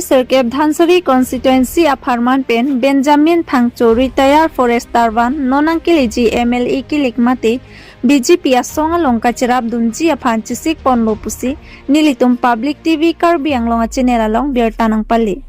Serkep Dhansari constituency apartment pen Benjamin Phangcho retired forester one nonangkili MLE kilik mati BJP asonga longka cerap dunji aphan cisik ponlo pusi nilitum public TV Karbi Anglong achinera long bertanang pali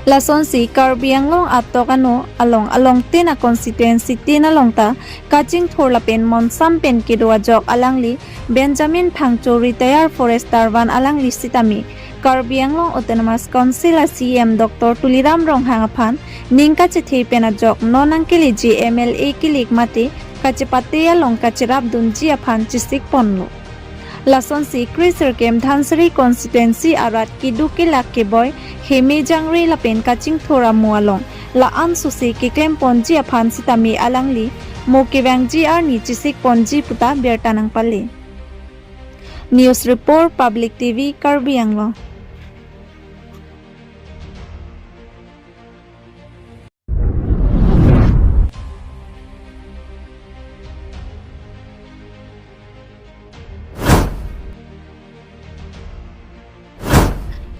Lason si Karbi Anglong atokano along tina constituency tina longta kaching thorla pen monsam pen kidwa jok alangli Benjamin Phangcho retired forester one alangli sitami Karbi Anglong Autonomous Council CM Dr. Tuliram Ronghangaphan ningka chithi pena jok nonangkili MLA kilik mati kachipatiya longka chirap dunji aphan chisik ponlo Lason si Serkep Dhansari constituency arat kiduki lakke boy hemi jangri lapen kaching thora mualong la an susi kiklem ponji aphan sitami alangli mokibangji arni chisik ponji puta bertanang pali News Report Public TV Karbi Anglong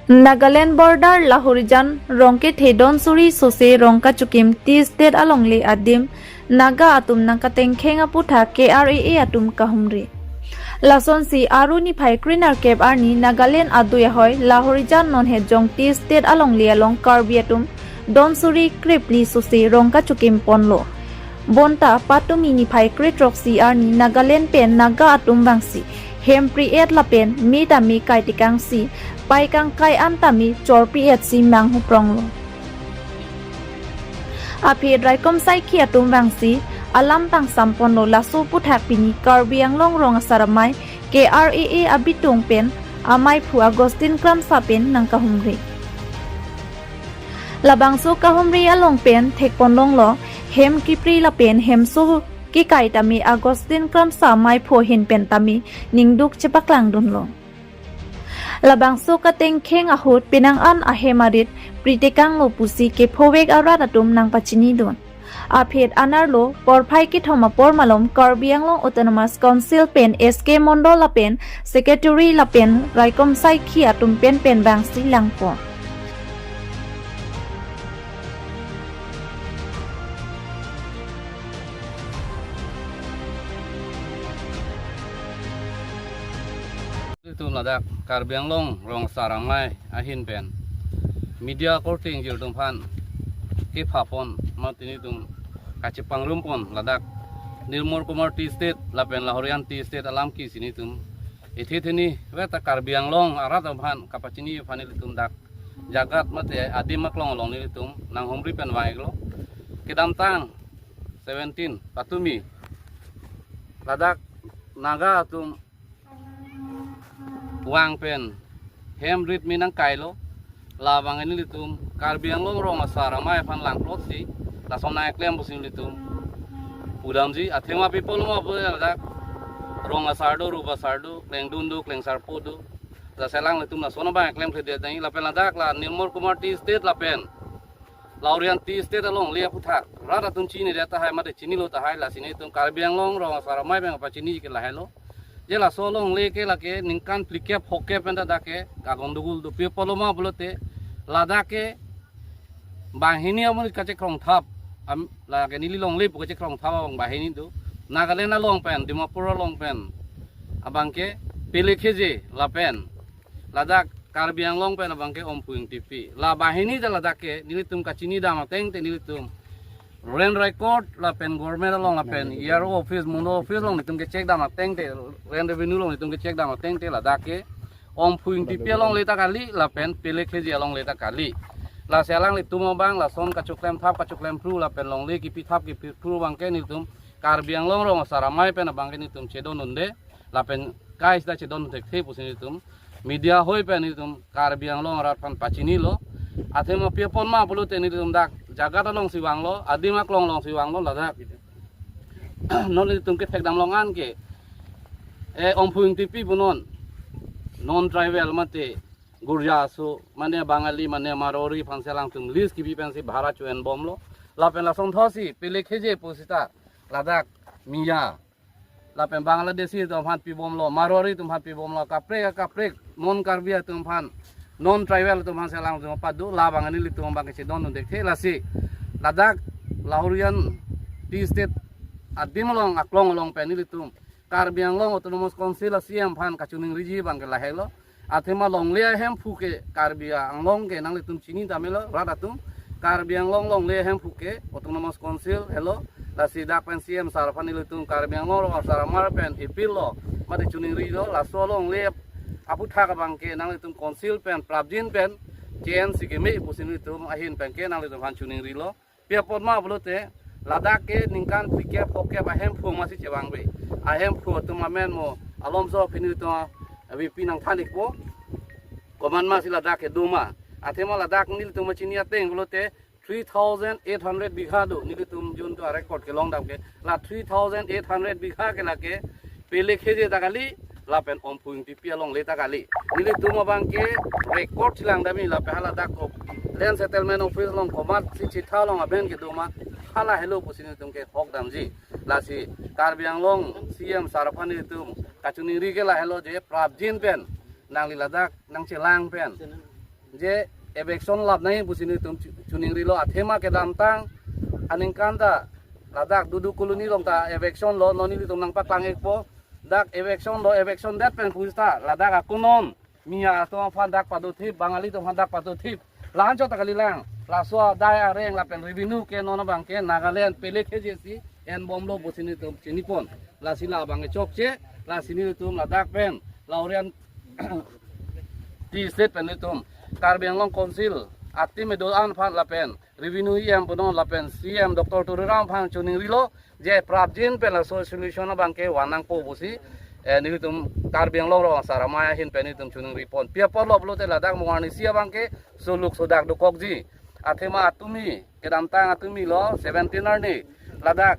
Nagaland border Lahorijan Rongke Thedon Suri Sose Rongka Chukim T State Alongli Adim Naga Atum Nakateng Khenga Putha KRA Atum Kahumri Lason si Aruni Phai Krinar Kep Arni Nagaland Aduya Hoy Lahorijan Non Hejong T State Alongli Along Karbi Atum Don Suri Kripli Sose Rongka Chukim Ponlo Bonta Patumini Phai Kritroksi Arni Nagaland Pen Naga Atum Bangsi Hempri et lapen mi tami kai tikang si pai kang kai am tami chorpi et si mang hu pronglo api raikom sai khi atum bang si alam tang sampono lasu puthak pini Karbi Anglong rong saramai KRA abitung pen amai phu Agustin Kram sapen nang kahumri labang su kahumri along pen thekponlong lo hem kipri lapen hem su ki kai tami Agustin Kram sa mai pho hin pen tami ningduk chepaklang dunlo labang so kateng kheng ahut pinang an ahemarit pritekang lo pusi ke phowek arat atum nang pachini don aphet anarlo porphai ki thoma pormalom Karbi Anglong Autonomous Council pen SK Mondol pen secretary lapen raikom sai khi atum pen bang si langpo Itu ladak Karbi Anglong rong saramai ahin pen media courting jil tumpan ke phapon matini tum kachipang rumpon ladak Nilmor Kumar T State lapen Lahorian T State alam ki sini tum ithithini weta Karbi Anglong arat tumpan kapachini fanil tum dak jagat mate adimak long long ni tum nang homri pen waiglo kedam tang 17 patumi ladak naga tum wang pen hem rit minang kailo lawang ini litum Karbi Anglong rong saramai fan lang plotsi la sona klem busin litum udamji athema people ma bola rong sardo ruba sardo kleng dundu kleng sarpudu la selang litum la sona ba klem khede dai la pen ladak la Nilmor Kumar T State la pen Lahorian T State along lia puthak rara tum chini reta hai mate chini lo ta hai la sini tum Karbi Anglong rong saramai bang pa chini ke la hello jela solong leke lake ningkan plikep hoke penda dake kagondugul du pie poloma bolote ladake bahini amul kache krong thap am lake nili long lip kache krong thap bang bahini du Nagalena long pen Dimapur long pen abangke pilekheje la pen ladak Karbi Anglong pen abangke ompuing TV la bahini jala dake nilitum kachini dama teng te nilitum Ren record la pen government long la pen ERO office muno office long nitum ke check dama teng te ren revenue long nitum ke check dama teng te la dake om puing tipi long leta kali la pen pilek heji long leta kali la selang litum bang la son kacuklem thap kacuklem pru la pen long le ki thap ki pru bang ke nitum Karbi Anglong rong saramai pen bang ke nitum chedon unde la pen guys da chedon tek the pusin nitum media hoi pen nitum Karbi Anglong rat pan pachini lo athema pie pon ma bulu te nitum dak jagat long siwang lo adimak long siwang lo ladak non nitum ke thekdam longan ke om puing tipi bunon non tribal mate gurja so mane bangali mane marori panselang tum list ki bi pensi bhara chuen bomlo la pen la song thosi pele kheje posita ladak miya la pen Bangladeshi tum phan pi bomlo marori tum phan pi bomlo kapre non Karbi tum phan non tribal tu mangsa lang tu padu labang ani litu bang ke don dekhe lasi Ladakh Lahorian Tea State adimolong aklong long pen litu Karbi Anglong Autonomous Council siam phan kachuning riji bang ke lahelo athema long le hem phuke Karbi Anglong ke nang litum chini tamelo radatum Karbi Anglong long le hem phuke Autonomous Council hello lasi dak pen siam sarfani litum Karbi Anglong saramar pen ipilo mati chuning rijo la solong le apu thak bang ke nang litum Council pen prabjin pen JNC ke me pusin litum ahin pen ke nang litum han chuning rilo pia potma blote Ladakh ke ningkan pike poke ahem phu masih cewang be ahem phu tu mamen mo alomso pini tu VP nang thanik po koman masih Ladakh ke duma athema Ladakh nil tu machini ateng blote 3800 bigha do nil tu jun tu record ke long dam ke la 3800 bigha ke la ke pele kheje takali la pen om phu ti pia long le takali nil tu ma bang ke record silang dami la pe Ladakh ko land settlement office long komat si chitha long aben ke duma hala hello pusin tum ke hok damji lasi Karbi Anglong CM sarapani tum kachuni ri ke la hello je prabjin pen nang li Ladakh nang chelang pen je eviction lab nai pusin tum chuning ri lo athema ke damtang aningkanta Ladakh dudu koloni long ta eviction lo noni tum nang paklang ekpo dak eviction lo eviction dat pen pusta Ladakh akunon mia to fan dak paduthi bangali to fan dak paduthi lan cho takali lang laswa daya reng lapen revenue ke nona bang ke Nagaland pele ke jesi en bomlo bosini tum chinipon la sila bang chokche la sini tum Ladakh pen Lahorian Tea State pen tum Karbi Anglong Council ati medol an phan lapen revenue em bonon lapen CM Dr. Turiram phan chuning rilo je prabjin pen la solution bang ke wanang po bosi ni tum Karbi Anglong ro saramaya hin pen tum chuning ripon pia por lo blote Ladakh mongani sia bang ke suluk sodak do kokji athema atumi kedam tang atumi lo 17 ni Ladakh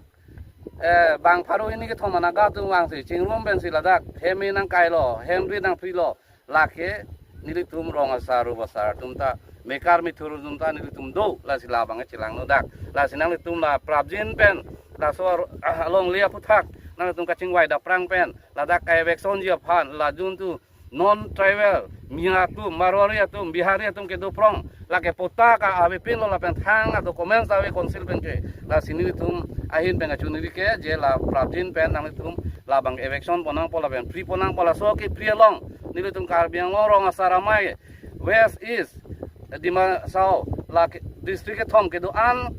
bang pharo ini ke thomana ga tu wang si chingrom ben si Ladakh hemi nang kai lo hemri nang pri lo lakhe nilitum rong asaru basar tumta mekar mithuru tumta nilitum do la si labang chilang no dak la sinang litum la prabjin pen la so along lia puthak nang tum kaching wai da prang pen Ladakh kai vexon ji phan la jun tu non tribal mia tu marwari tu bihari tu ke do prong la ke pota ka ave pin lo la pen thang na document ave council pen ke la sini tum ahin pen achuni ke je la prabjin pen nang tum la bang eviction ponang pola pen free ponang pola so ke free long ni tum Karbi Anglong rong asaramai west east dima sao la district ke thom ke do an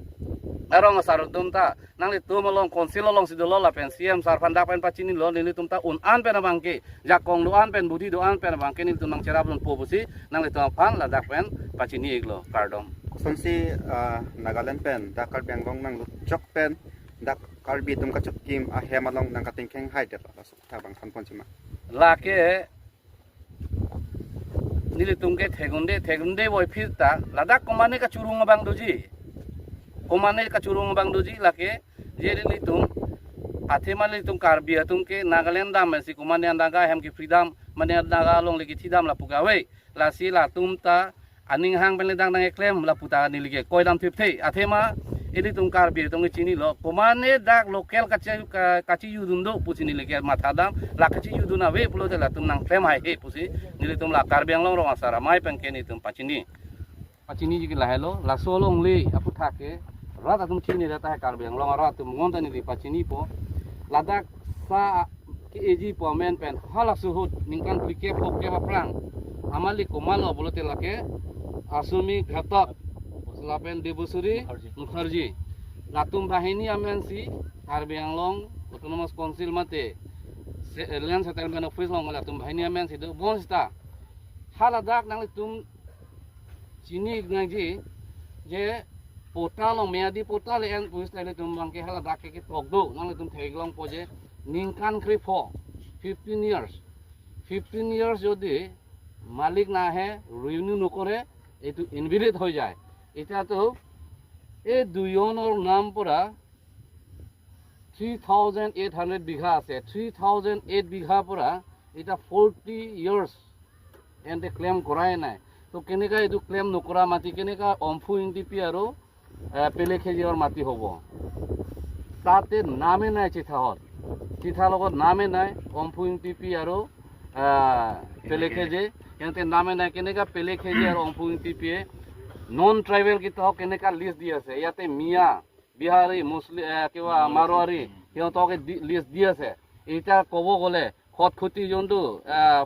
arong asar tum ta nang tum long council long sidolo la pen CM sarfan dak pen pachini lo ni tum ta un an pen bang ke jakong do an pen budi do an pen bang ke ni tum nang cerap lon po busi nang tum pan Ladakh pen pachini iglo kardom sonsi Nagaland pen dak Karbi Anglong nang chok pen dak Karbi tum ka chok kim a hemalong nang kating kheng hai det la suk ta bang san pon chima la ke ni tum ke thegunde boy phirta Ladakh komane ka churung bang doji komane ka churung bang doji lake je ni tum athema li tum Karbi tum ke Nagaland dam si komane andaga hem ki freedom mane andaga long legi thidam la pugawe la si la tum ta aning hang ben dang dang claim la puta ni lege koidam thipthei athema ili tum Karbi tum chini lo komane dak local kachi yudundo pusini lege mathadam la kachi yuduna we pulo de la tum nang claim hai he pusi ni tum la Karbi Anglong ro asara mai pen ke ni tum pachini ji la hello la solong le apu thake rata tum chini rata hai Karbi Anglong ro tum ngonta ni pachini po Ladakh sa ki eji po men pen hala suhut ningkan plike pok ke prang amali komalo bolote lake asumi ghatak lapen debusuri mukherji latum bahini amen si Karbi Anglong Autonomous Council mate land settlement office long latum bahini amen si do bonsta haladak nang tum chini ngaji je portal long meadi portal en puis le tum bangke haladak ke tokdo nang tum theglong poje ningkan kripho 15 years jodi malik na he renew nokore etu invalid hoy jay এটা তো এই দুইজনৰ নাম পৰা 3800 বিঘা আছে 3008 বিঘা পৰা এটা 40 years এন্তে claim কৰাই নাই তো কেনেকা এটো ক্লেম নকৰা মাটি কেনেকা অমফু ইনটিপি আৰু পেলে খেজিৰ মাটি হ'ব তাতে নামে নাই চিঠা লগত নামে নাই অমফু ইনটিপি আৰু পেলেখেজে সিহঁতে নামে নাই কেনেকা পেলেখেজে আৰু অংফুং টিপিয়ে নন ট্ৰাইবেল কেইটা কেনেকা লিষ্ট দি আছে ইয়াতে মিয়া বিহাৰী মুছলিম কিবা মাৰোৱাৰী সিহঁতক লিষ্ট দি আছে এতিয়া ক'ব গ'লে খটখুটি যোনটো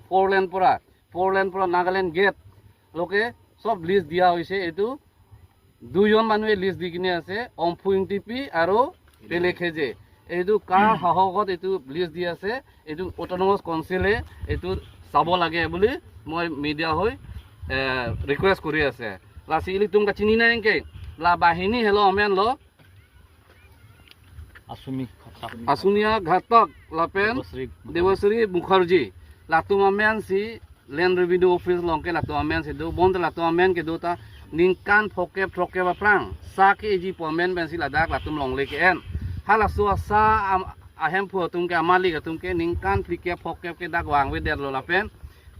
4 লেন পৰা নাগালেণ্ড গেট লোকে সব লিষ্ট দিয়া হৈছে এইটো দুজন মানুহে লিষ্ট দি কিনে আছে অংফুং টিপি আৰু পেলেখেজে এইটো কাৰ সাহসত এইটো লিষ্ট দি আছে এইটো অট'নমাছ কাউন্সিলে এইটো চাব লাগে বুলি মই মিডিয়া হৈ ৰিকুৱেষ্ট কৰি আছে লাসি ইলি তুমকা চিনি নাই কে লা বাহিনী হেলো অমেন লো আসুমিয়া ঘাতক লাপেন দেবশ্রী মুখার্জি লাতুম আমেন সি ল্যান্ড রেভিনিউ অফিস লংকে লাতুম আমেন সি দো বন্ধ লাতুম আমেন ke dota ningkan phokep ba prang sa ke ji pomen ben si ladak latum longle ke en hala so sa ahem pho tum ke amali ke tum ke ningkan phike phokep ke dak wang we der lo lapen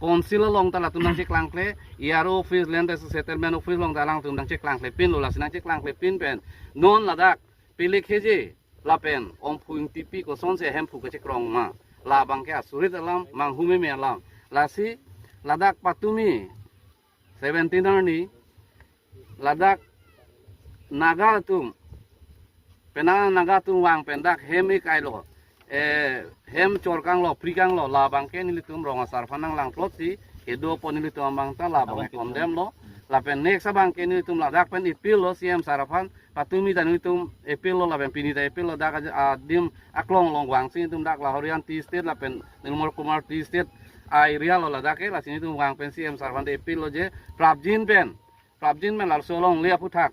konsil long ta latum nang cek langkle iaro office land settlement office long ta lang tum nang cek langkle pin lo la sinang cek langkle pin pen non ladak pilih keje lapen ong puing tipi ko son se hem phu ke cek rong ma la bang ke asurit alam mang hume me alam lasi ladak patumi 17 ni ladak naga tum penang naga tum wang pendak hemi kailo hem chorkang lo prikang lo la bang ke nilitum ronga sarfanang lang plot si edo ponilitum bang ta la bang kondem lo la pen next bang ke nilitum ladak pen ipil lo siem sarafan patumi dan nilitum ipil lo la pen pinita ipil lo dak dim aklong long wang si tum dak la horian ti state la pen nilmor kumar ti state area lo ladak ke la sini tum wang pen siem sarafan ipil lo je prabjin men la solong lia puthak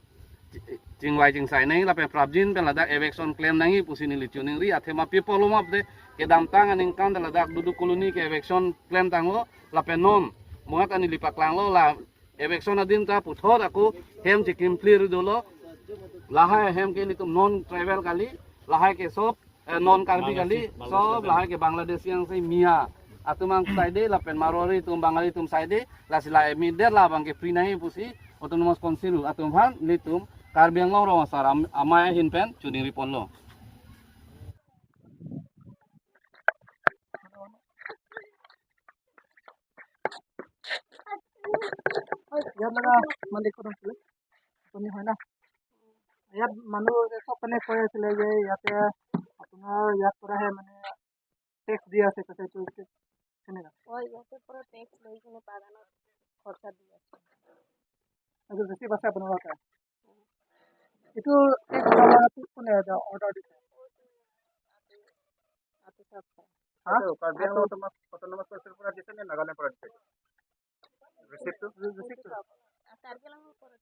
jingwai jing sai nai la pe prabjin pen ladak eviction claim nangi pusini lichuning ri athema people lo map de ke dam tang aning kan da ladak duduk koloni ke eviction claim tang lo la pe non moat ani lipak lang lo la eviction adin ta puthor aku hem chikim clear do lo lahai hem ke litum non travel kali lahai ke sob non karbi kali sob lahai ke bangladesian sai mia atumang saide la pen marori tum bangali tum saide la sila emider la bang ke free nahi pusi autonomous council atum bhan litum karbiang lo ro sar amay hin pen chuning ripon lo ইয়াত লগা মালিক কোন আছিল আপুনি হয় না ইয়াত মানুহ চব মানে কৈ আছিলে যে ইয়াতে আপোনাৰ ইয়াত পৰাহে মানে টেক্স দি আছে তাতে এইটো কেনেকা ইয়াতে পৰা টেক্স লৈ কিনে বাগানত খৰচা দি আছে এইটো বেছি আছে আপোনালোকৰ এইটো টেক্স কোনে অৰ্ডাৰ দিছে কাৰ্বিআংলং অট'নমাছ কাউন্সিলৰ পৰা দিছে নে নাগালেণ্ডৰ পৰা দিছে ৰিচিপ্টটো কাৰ্বিআংলঙৰ পৰা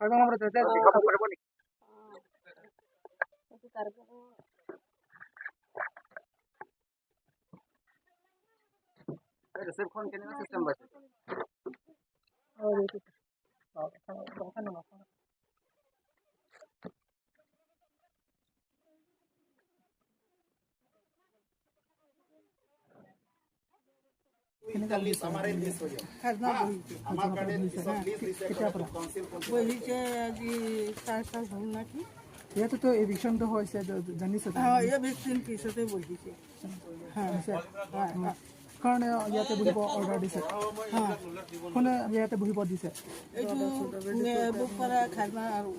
কাৰ্বিআংলঙৰ পৰা দিছে দেখাব পাৰিব নেকি এইটো কাৰ্বিআংলঙৰ ৰিচিপ্টখন কেনেকুৱা চিষ্টেম পাইছে ইয়াতেতো এভিকশ্যনটো হৈছে জানিছে পিছতে বহিছে কাৰণে ইয়াতে বহিব অৰ্ডাৰ দিছে কোনে ইয়াতে বহিব দিছে বুক কৰা খাজনা আৰু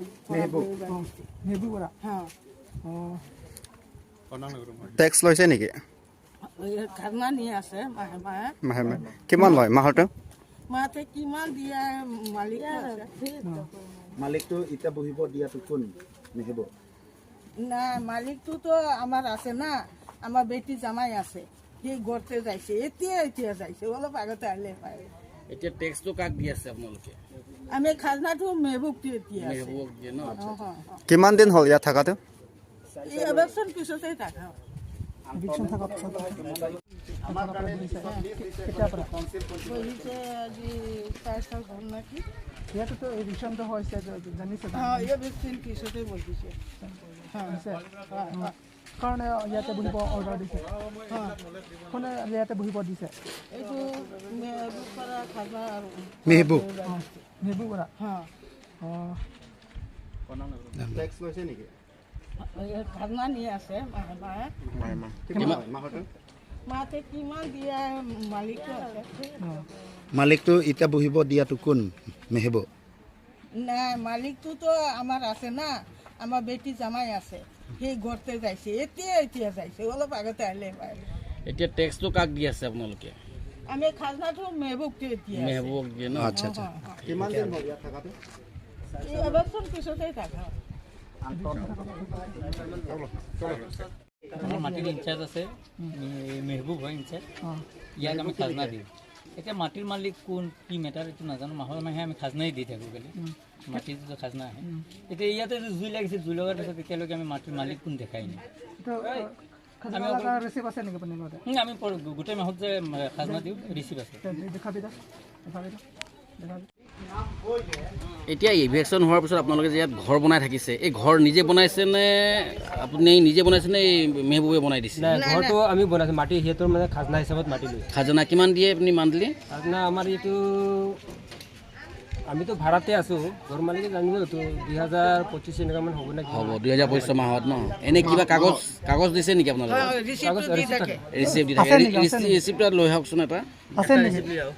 নেবু পৰা টেক্স লৈছে নেকি খাজনা নি আছে মাহে মাহে মাহে মাহে কিমান লয় মাহতে মাহতে কিমান দিয়া মালিক মালিকটো এতিয়া বহিব দিয়াটো কোন নেহিব না মালিকটোতো আমাৰ আছে না আমাৰ বেটি জামাই আছে সি ঘৰতে যাইছে এতিয়া যাইছে অলপ আগতে আহিলে পায় এতিয়া টেক্সটো কাক দি আছে আপোনালোকে আমি খাজনাটো মেহবুব দি আছে কিমান দিন হ'ল ইয়াত থকাটো এই ইলেকশ্যন পিছতে থাকা এভিকশ্যন থকাৰ পিছত বহিছে আজি 4 সাল হ'ল নেকি ইয়াতেতো এভিকশ্যনটো হৈছে জানিছে ইলেকশ্যন পিছতে বহিছে কাৰণে ইয়াতে বহিব অৰ্ডাৰ দিছে কোনে ইয়াতে বহিব দিছে এইটো মেহবুব পৰা খাজনা আৰু নেবু পৰা টেক্স লৈছে নেকি খাজনা নি আছে মাহে মাহে কিমান মাহতে মাতে কিমান দিয়া মালিকটো আছে মালিকটো এতিয়া বহিব দিয়াটো কোন মেহেব নাই মালিকটোতো আমাৰ আছে না আমাৰ বেটি জামাই আছে সেই ঘৰতে যাইছে এতিয়া যাইছে অলপ আগতে আহিলে এতিয়া টেক্সটো কাক দি আছে আপোনালোকে আমি খাজনাটো মেহবুবকে এতিয়া মেহবুবক দিয়ে ন আচ্ছা আচ্ছা কিমান দিন হ'ল ইয়াত থকাটো এবছৰ পিছতে থাকা আমাৰ মাটিৰ ইনচাৰ্জ আছে মেহবুব হয় ইনচাৰ্জ ইয়াক আমি খাজনা দিওঁ এতিয়া মাটিৰ মালিক কোন কি মেটাৰ এইটো নাজানো মাহৰ মাহে আমি খাজনাই দি থাকোঁ খালি মাটিৰ যিটো খাজনা আহে এতিয়া ইয়াতে জুই লাগিছে জুই লগাৰ পিছত এতিয়ালৈকে আমি মাটিৰ মালিক কোন দেখাই নাই আমি গোটেই মাহত যে খাজনা দিওঁ ৰিচিভ আছে এতিয়া ইভেকশ্যন হোৱাৰ পিছত আপোনালোকে যে ইয়াত ঘৰ বনাই থাকিছে এই ঘৰ নিজে বনাইছে নে আপুনি নিজে বনাইছে নে মেহবুবে বনাই দিছে ঘৰটো আমি বনাইছোঁ মাটি সিহঁতৰ মানে খাজনা হিচাপত মাটি লৈ খাজনা কিমান দিয়ে আপুনি মান্থলি খাজনা আমাৰ এইটো আমিতো ভাড়াতে আছোঁ ঘৰ মালিকে জানিবতো 2025 এনেকুৱামান হ'ব নেকি হ'ব 2025 মাহত ন এনে কিবা কাগজ দিছে নেকি আপোনালোকে ৰিচিপ্ট দি থাকে ৰিচিপ্ট লৈ আহকচোন এটা আছে নেকি আছে